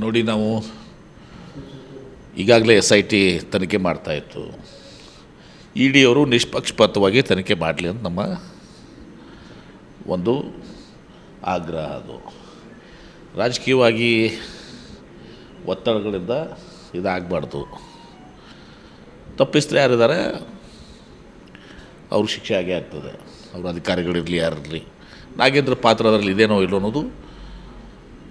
ನೋಡಿ, ನಾವು ಈಗಾಗಲೇ SIT ತನಿಖೆ ಮಾಡ್ತಾಯಿತ್ತು. ED ಅವರು ನಿಷ್ಪಕ್ಷಪಾತವಾಗಿ ತನಿಖೆ ಮಾಡಲಿ ಅಂತ ನಮ್ಮ ಒಂದು ಆಗ್ರಹ. ಅದು ರಾಜಕೀಯವಾಗಿ ಒತ್ತಡಗಳಿಂದ ಇದಾಗಬಾರ್ದು. ತಪ್ಪಿಸಿದ್ರೆ ಯಾರಿದ್ದಾರೆ ಅವ್ರಿಗೆ ಶಿಕ್ಷೆ ಆಗೇ ಆಗ್ತದೆ. ಅವ್ರ ಅಧಿಕಾರಿಗಳಿರಲಿ ಯಾರಿರಲಿ. ನಾಗೇಂದ್ರ ಪಾತ್ರ ಅದರಲ್ಲಿ ಇದೇನೋ ಇಲ್ಲೋ ಅನ್ನೋದು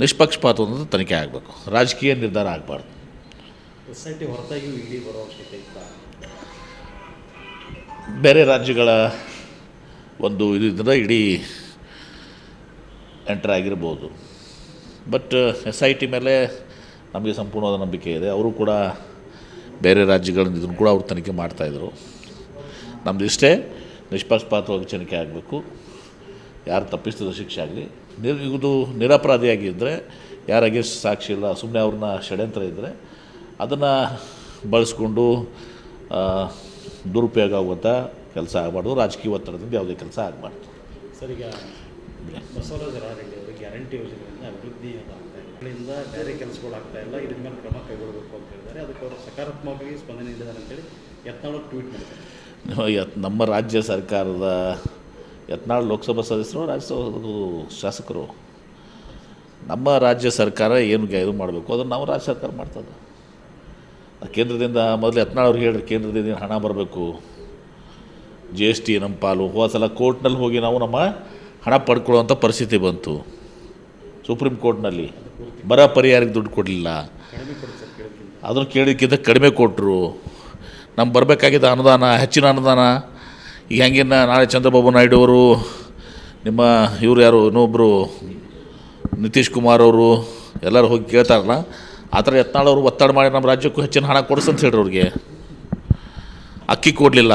ನಿಷ್ಪಕ್ಷಪಾತ ಅನ್ನೋದು ತನಿಖೆ ಆಗಬೇಕು. ರಾಜಕೀಯ ನಿರ್ಧಾರ ಆಗಬಾರ್ದು. SIT ಹೊರತಾಗಿ ED ಬರೋ ಅವಶ್ಯಕತೆ ಇತ್ತಾ? ಬೇರೆ ರಾಜ್ಯಗಳ ಒಂದು ಇದರಿಂದ ಇಡೀ ಎಂಟರ್ ಆಗಿರ್ಬೋದು. ಬಟ್ SIT ಮೇಲೆ ನಮಗೆ ಸಂಪೂರ್ಣವಾದ ನಂಬಿಕೆ ಇದೆ. ಅವರು ಕೂಡ ಬೇರೆ ರಾಜ್ಯಗಳಿಂದ ಇದನ್ನು ಕೂಡ ಅವರು ತನಿಖೆ ಮಾಡ್ತಾಯಿದ್ರು. ನಮ್ಮದು ಇಷ್ಟೇ, ನಿಷ್ಪಕ್ಷಪಾತವಾಗಿ ತನಿಖೆ ಆಗಬೇಕು. ಯಾರು ತಪ್ಪಿಸಿದ ಶಿಕ್ಷೆ ಆಗಲಿ. ಇದು ನಿರಪರಾಧಿಯಾಗಿದ್ದರೆ, ಯಾರಾಗೆ ಸಾಕ್ಷಿ ಇಲ್ಲ, ಸುಮ್ಮನೆ ಅವ್ರನ್ನ ಷಡ್ಯಂತ್ರ ಇದ್ದರೆ ಅದನ್ನು ಬಳಸ್ಕೊಂಡು ದುರುಪಯೋಗ ಆಗುವಂಥ ಕೆಲಸ ಆಗಬಾರ್ದು. ರಾಜಕೀಯ ಒತ್ತಡದಿಂದ ಯಾವುದೇ ಕೆಲಸ ಆಗಬಾರ್ದು. ಸರ್, ಈಗ ಬಸವರಾಜ ರಾಯರೆಡ್ಡಿ ಅವರು ಗ್ಯಾರಂಟಿ ಯೋಜನೆಯಿಂದ ಅಭಿವೃದ್ಧಿ ಆಗ್ತಾ ಇಲ್ಲ, ಇದರಿಂದ ಬೇರೆ ಕೆಲಸಗಳು ಆಗ್ತಾ ಇಲ್ಲ, ಇದ್ರ ಮೇಲೆ ಕ್ರಮ ಕೈಗೊಳ್ಳಬೇಕು ಅಂತ ಹೇಳಿದ್ದಾರೆ. ಅದಕ್ಕೆ ಅವರು ಸಕಾರಾತ್ಮಕವಾಗಿ ಸ್ಪಂದನೆ ನೀಡಿದ್ದಾರೆ ಅಂತೇಳಿ ಯತ್ನಾಳ್ ಟ್ವೀಟ್ ಮಾಡಿದ್ದಾರೆ. ನಮ್ಮ ರಾಜ್ಯ ಸರ್ಕಾರದ ಯತ್ನಾಳ್ ಲೋಕಸಭಾ ಸದಸ್ಯರು, ರಾಜ್ಯಸಭಾ ಶಾಸಕರು. ನಮ್ಮ ರಾಜ್ಯ ಸರ್ಕಾರ ಏನು ಇದು ಮಾಡಬೇಕು ಅದನ್ನು ನಾವು ರಾಜ್ಯ ಸರ್ಕಾರ ಮಾಡ್ತದೆ. ಕೇಂದ್ರದಿಂದ ಮೊದಲು ಯತ್ನಾಳ್ ಅವ್ರಿಗೆ ಹೇಳ್ರಿ, ಕೇಂದ್ರದಿಂದ ಹಣ ಬರಬೇಕು, GST ನಮ್ಮ ಪಾಲು. ಹೋದ ಸಲ ಕೋರ್ಟ್ನಲ್ಲಿ ಹೋಗಿ ನಾವು ನಮ್ಮ ಹಣ ಪಡ್ಕೊಳ್ಳುವಂಥ ಪರಿಸ್ಥಿತಿ ಬಂತು. ಸುಪ್ರೀಂ ಕೋರ್ಟ್ನಲ್ಲಿ ಬರ ಪರಿಹಾರಕ್ಕೆ ದುಡ್ಡು ಕೊಡಲಿಲ್ಲ. ಅದನ್ನು ಕೇಳಿದ್ದಕ್ಕಿಂತ ಕಡಿಮೆ ಕೊಟ್ಟರು. ನಮ್ಗೆ ಬರಬೇಕಾಗಿದ್ದ ಅನುದಾನ, ಹೆಚ್ಚಿನ ಅನುದಾನ. ಈಗ ಹೆಂಗಿನ ನಾಳೆ ಚಂದ್ರಬಾಬು ನಾಯ್ಡು ಅವರು, ನಿಮ್ಮ ಇವರು ಯಾರು ಇನ್ನೊಬ್ಬರು ನಿತೀಶ್ ಕುಮಾರ್ ಅವರು ಎಲ್ಲರೂ ಹೋಗಿ ಕೇಳ್ತಾರಲ್ಲ, ಆ ಥರ ಯತ್ನಾಳ್ ಅವರು ಒತ್ತಡ ಮಾಡಿ ನಮ್ಮ ರಾಜ್ಯಕ್ಕೂ ಹೆಚ್ಚಿನ ಹಣ ಕೊಡಿಸಂತ ಹೇಳ್ರಿ. ಅವ್ರಿಗೆ ಅಕ್ಕಿ ಕೊಡಲಿಲ್ಲ,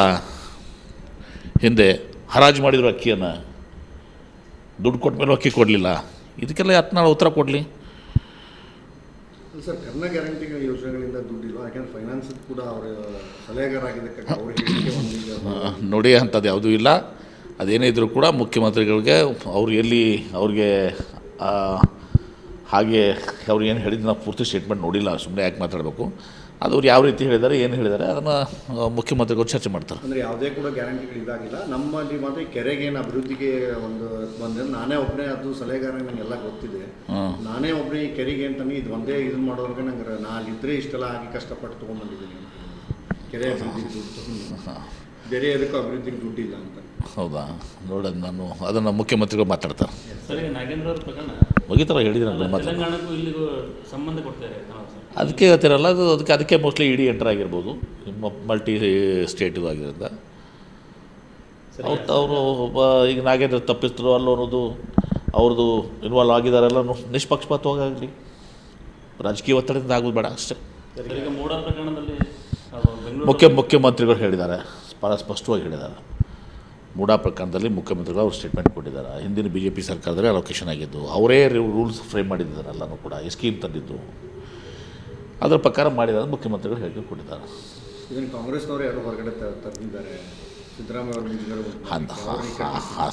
ಹಿಂದೆ ಹರಾಜು ಮಾಡಿದ್ರು ಅಕ್ಕಿಯನ್ನು, ದುಡ್ಡು ಕೊಟ್ಟ ಮೇಲೂ ಅಕ್ಕಿ ಕೊಡಲಿಲ್ಲ. ಇದಕ್ಕೆಲ್ಲ ಯತ್ನಾಳ್ ಉತ್ತರ ಕೊಡಲಿ. ಸರ್, ಕರ್ನ ಗ್ಯಾರಂಟಿ ಯೋಜನೆಗಳಿಂದ ದುಡ್ಡಿಲ್ಲ, ಯಾಕೆಂದ್ರೆ ಫೈನಾನ್ಸ್ ಕೂಡ ಅವರ ಸಲಹೆಗಾರ ಆಗಿದ್ದಕ್ಕೆ ಅವ್ರಿಗೆ ನೋಡಿ, ಅಂಥದ್ದು ಯಾವುದೂ ಇಲ್ಲ. ಅದೇನೇ ಇದ್ದರೂ ಕೂಡ ಮುಖ್ಯಮಂತ್ರಿಗಳಿಗೆ ಅವ್ರು ಎಲ್ಲಿ ಅವ್ರಿಗೆ ಹಾಗೆ ಅವ್ರು ಏನು ಹೇಳಿದ್ದು ನಾವು ಪೂರ್ತಿ ಸ್ಟೇಟ್ಮೆಂಟ್ ನೋಡಿಲ್ಲ. ಸುಮ್ಮನೆ ಯಾಕೆ ಮಾತಾಡಬೇಕು. ಅದು ಅವ್ರು ಯಾವ ರೀತಿ ಹೇಳಿದ್ದಾರೆ, ಏನು ಹೇಳಿದ್ದಾರೆ ಅದನ್ನು ಮುಖ್ಯಮಂತ್ರಿಗಳು ಚರ್ಚೆ ಮಾಡ್ತಾರೆ. ಅಂದರೆ ಯಾವುದೇ ಕೂಡ ಗ್ಯಾರಂಟಿಗಳು ಇದಾಗಿಲ್ಲ. ನಮ್ಮಲ್ಲಿ ಮಾತ್ರ ಈ ಕೆರೆಗೆ ಏನು ಅಭಿವೃದ್ಧಿಗೆ ಒಂದು ಬಂದರೆ ನಾನೇ ಒಬ್ಬನೇ, ಅದು ಸಲಹೆಗಾರ ನನಗೆಲ್ಲ ಗೊತ್ತಿದೆ. ನಾನೇ ಒಬ್ಬನೇ ಈ ಕೆರೆಗೆ ಅಂತಂದು ಇದು ಒಂದೇ ಇದನ್ನು ಮಾಡೋರಿಗೆ ನಂಗೆ ನಾನಿದ್ದರೆ ಇಷ್ಟೆಲ್ಲ ಆಗಿ ಕಷ್ಟಪಟ್ಟು ತೊಗೊಂಡ್ಬಂದಿದ್ದೀನಿ. ಕೆರೆ ಅಭಿವೃದ್ಧಿಗೆ ದುಡ್ಡು, ಬೇರೆ ಅದಕ್ಕೂ ಅಭಿವೃದ್ಧಿಗೆ ದುಡ್ಡಿಲ್ಲ ಅಂತ. ಹೌದಾ? ನೋಡೋದು ನಾನು ಅದನ್ನು ಮುಖ್ಯಮಂತ್ರಿಗಳು ಮಾತಾಡ್ತಾರೆ. ನಾಗೇಂದ್ರ ಅವ್ರ ಪ್ರಕರಣ ಮುಗಿತಾರ ಹೇಳಿದ್ರೆ ತೆಲಂಗಾಣಕ್ಕೂ ಇಲ್ಲಿಗೂ ಸಂಬಂಧ ಕೊಡ್ತಾರೆ. ಅದಕ್ಕೆ ಹೇಳ್ತಿರಲ್ಲ, ಅದಕ್ಕೆ ಮೋಸ್ಟ್ಲಿ ED ಎಂಟರ್ ಆಗಿರ್ಬೋದು. ಮಲ್ಟಿ ಸ್ಟೇಟ್ ಇದು ಆಗಿರೋದ್ರಿಂದ ಅವರು ಈಗ ನಾಗೇಂದ್ರ ತಪ್ಪಿಸ್ತರು ಅಲ್ಲೋ ಅನ್ನೋದು ಅವ್ರದ್ದು ಇನ್ವಾಲ್ವ್ ಆಗಿದ್ದಾರೆಲ್ಲ ನಿಷ್ಪಕ್ಷಪಾತವಾಗಲಿ. ರಾಜಕೀಯ ಒತ್ತಡದಿಂದ ಆಗೋದು ಬೇಡ ಅಷ್ಟೇ. ಈಗ ಮೂಡ ಪ್ರಕರಣದಲ್ಲಿ ಮುಖ್ಯಮಂತ್ರಿಗಳು ಹೇಳಿದ್ದಾರೆ, ಭಾಳ ಸ್ಪಷ್ಟವಾಗಿ ಹೇಳಿದ್ದಾರೆ. ಮೂಡಾ ಪ್ರಕರಣದಲ್ಲಿ ಮುಖ್ಯಮಂತ್ರಿಗಳು ಅವರು ಸ್ಟೇಟ್ಮೆಂಟ್ ಕೊಟ್ಟಿದ್ದಾರೆ. ಹಿಂದಿನ BJP ಸರ್ಕಾರದಲ್ಲಿ ಅಲೋಕೇಶನ್ ಆಗಿದ್ದು, ಅವರೇ ರೂಲ್ಸ್ ಫ್ರೇಮ್ ಮಾಡಿದ್ದಾರೆ. ಎಲ್ಲನೂ ಕೂಡ ಈ ಸ್ಕೀಮ್ ತಂದಿದ್ದು ಅದರ ಪ್ರಕಾರ ಮಾಡಿದ್ದಾರೆ. ಮುಖ್ಯಮಂತ್ರಿಗಳು ಹೇಳಿಕೆ ಕೊಟ್ಟಿದ್ದಾರೆ. ಇದನ್ನು ಕಾಂಗ್ರೆಸ್ನವರು ಯಾರು ಹೊರಗಡೆ ತಂದಿದ್ದಾರೆ, ಸಿದ್ದರಾಮಯ್ಯ ಅವರು.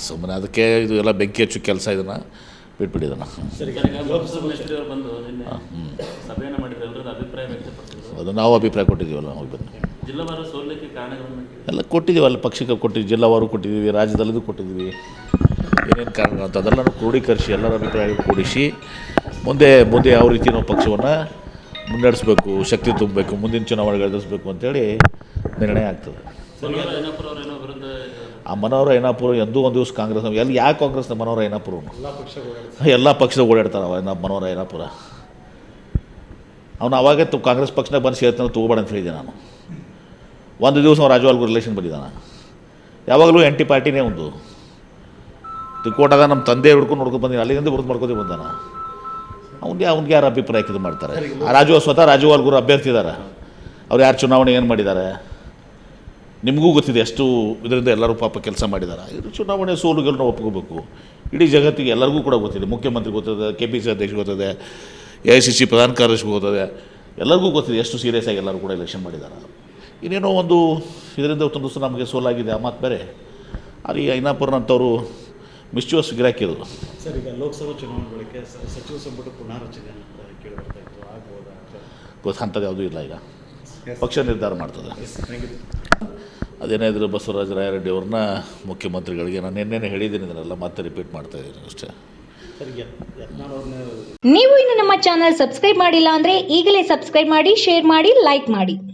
ಸುಮ್ಮನೆ ಅದಕ್ಕೆ ಇದು ಎಲ್ಲ ಬೆಂಕಿ ಹಚ್ಚು ಕೆಲಸ. ಇದನ್ನು ಬಿಟ್ಬಿಟ್ಟಿದ್ದಾನೆ. ಅದು ನಾವು ಅಭಿಪ್ರಾಯ ಕೊಟ್ಟಿದ್ದೀವಲ್ಲ, ಹೋಗಿ ಬನ್ನಿ. ಎಲ್ಲ ಕೊಟ್ಟಿದ್ದೀವಲ್ಲ, ಪಕ್ಷಕ್ಕೆ ಕೊಟ್ಟಿದ್ದೀವಿ, ಜಿಲ್ಲಾವಾರು ಕೊಟ್ಟಿದ್ದೀವಿ, ರಾಜ್ಯದಲ್ಲಿದ್ದು ಕೊಟ್ಟಿದ್ದೀವಿ. ಏನೇನು ಕಾರಣ ಅಂತ ಅದೆಲ್ಲನೂ ಕ್ರೋಢೀಕರಿಸಿ ಎಲ್ಲರ ಅಭಿಪ್ರಾಯ ಕೂಡಿಸಿ ಮುಂದೆ ಯಾವ ರೀತಿ ನಾವು ಪಕ್ಷವನ್ನು ಮುನ್ನಡೆಸಬೇಕು, ಶಕ್ತಿ ತುಂಬಬೇಕು, ಮುಂದಿನ ಚುನಾವಣೆಗೆ ಎದುರಿಸಬೇಕು ಅಂತೇಳಿ ನಿರ್ಣಯ ಆಗ್ತದೆ. ಆ ಮನೋಹರ ಐನಾಪುರ ಎಂದೂ ಒಂದು ದಿವಸ ಕಾಂಗ್ರೆಸ್ ಎಲ್ಲಿ ಯಾವ ಕಾಂಗ್ರೆಸ್ನ ಮನೋಹರ ಐನಾಪುರ ಎಲ್ಲ ಪಕ್ಷದ ಓಡಾಡ್ತಾರೆ. ಮನೋಹರ ಐನಾಪುರ ಅವನು ಅವಾಗೇ ಕಾಂಗ್ರೆಸ್ ಪಕ್ಷನಾಗ ಬಂದು ಸೇರ್ತಾನೆ, ತೊಗೋಬೇಡ ಅಂತ ಹೇಳಿದೆ ನಾನು. ಒಂದು ದಿವಸ ರಾಜವಾಲ್ಗೂ ರಿಲೇಷನ್ ಬಂದಿದ್ದಾನೆ. ಯಾವಾಗಲೂ NT ಪಾರ್ಟಿನೇ ಒಂದು ತಿಕ್ಕೋಟಾಗ ನಮ್ಮ ತಂದೆ ಹಿಡ್ಕೊಂಡು ನೋಡ್ಕೊಂಡು ಬಂದಿದ್ದೀನಿ, ಅಲ್ಲಿಂದ ಬರೋದು ಮಾಡ್ಕೊಂಡು ಬಂದಾನ. ಅವ್ನಿಗೆ ಯಾರು ಅಭಿಪ್ರಾಯ ಇದು ಮಾಡ್ತಾರೆ? ಸ್ವತಃ ರಾಜವಾಲ್ಗೂರು ಅಭ್ಯರ್ಥಿ ಇದ್ದಾರೆ. ಅವ್ರು ಯಾರು ಚುನಾವಣೆ ಏನು ಮಾಡಿದ್ದಾರೆ ನಿಮಗೂ ಗೊತ್ತಿದೆ. ಎಷ್ಟು ಇದರಿಂದ ಎಲ್ಲರೂ ಪಾಪ ಕೆಲಸ ಮಾಡಿದ್ದಾರೆ. ಇದು ಚುನಾವಣೆ ಸೋಲು ಗೆಲುವು ಒಪ್ಕೋಬೇಕು. ಇಡೀ ಜಗತ್ತಿಗೆ ಎಲ್ಲರಿಗೂ ಕೂಡ ಗೊತ್ತಿದೆ. ಮುಖ್ಯಮಂತ್ರಿ ಗೊತ್ತಿದೆ, KPC ಅಧ್ಯಕ್ಷ ಗೊತ್ತಿದೆ, AICC ಪ್ರಧಾನ ಕಾರ್ಯದರ್ಶಿ ಗೊತ್ತಿದೆ, ಎಲ್ಲರಿಗೂ ಗೊತ್ತಿದೆ ಎಷ್ಟು ಸೀರಿಯಸ್ ಆಗಿ ಎಲ್ಲರೂ ಕೂಡ ಎಲೆಕ್ಷನ್ ಮಾಡಿದ್ದಾರೆ. ಇನ್ನೇನೋ ಒಂದು ಇದರಿಂದ ಒಂದು ದಿವಸ ನಮಗೆ ಸೋಲಾಗಿದೆ, ಆ ಮಾತು ಬೇರೆ. ಅಲ್ಲಿ ಐನಾಪುರನಂಥವ್ರು ಮಿಸ್ಚೂಸ್ ಗಿರಾಕಿದು. ಸರ್, ಈಗ ಲೋಕಸಭಾ ಚುನಾವಣೆ ಬಳಿಕ ಸಚಿವ ಸಂಪುಟ ಪುನಾರಚನೆ ಅಂತ ಕೇಳಿ ಬರ್ತಾ ಇತ್ತು, ಆಗ್ಬೋದಾ ಅಂತ? ಅಂಥದ್ದು ಯಾವುದೂ ಇಲ್ಲ, ಈಗ ಪಕ್ಷ ನಿರ್ಧಾರ ಮಾಡ್ತದೆ. Thank you. ಅದೇನಾದರೂ ಬಸವರಾಜ ರಾಯರೆಡ್ಡಿ ಅವ್ರನ್ನ ಮುಖ್ಯಮಂತ್ರಿಗಳಿಗೆ ನಾನು ನಿನ್ನೆ ಹೇಳಿದ್ದೀನಿ, ಇದನ್ನೆಲ್ಲ ಮತ್ತೆ ರಿಪೀಟ್ ಮಾಡ್ತಾಯಿದ್ದೀನಿ ಅಷ್ಟೇ. ಸರ್, ಯತ್ನಾಳ್ ಅವ್ರನ್ನ ನೀವು ಇನ್ನು ನಮ್ಮ ಚಾನಲ್ ಸಬ್ಸ್ಕ್ರೈಬ್ ಮಾಡಿಲ್ಲ ಅಂದರೆ ಈಗಲೇ ಸಬ್ಸ್ಕ್ರೈಬ್ ಮಾಡಿ, ಶೇರ್ ಮಾಡಿ, ಲೈಕ್ ಮಾಡಿ.